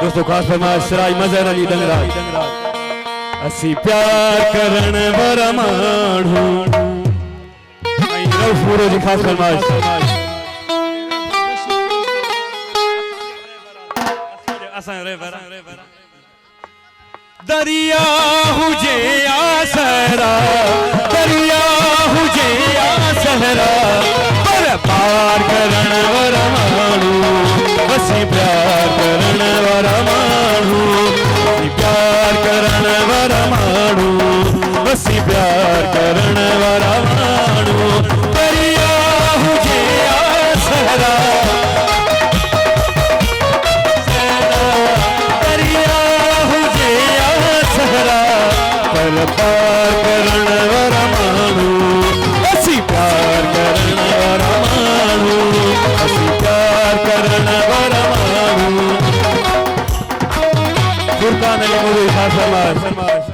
दोस्तों खास फरमाइश सराय मजहर अली डंगराज असी प्यार करण वाला माण्हू रऊफ पूरो जी खास फरमाइश दरिया हुजे या सहरा दरिया हुजे या सहरा पर पार करण वाला माण्हू असी प्यार करण वाला माण्हू प्यार करण वाला माण्हू असी प्यार करण वाला माण्हू दरिया हुजे या सहरा दरिया हुजे या सहरा पर पार करण वाला माण्हू असी प्यार करण वाला माण्हू असी प्यार करण वाला माण्हू फुरकान अली मुझे खास फरमाइश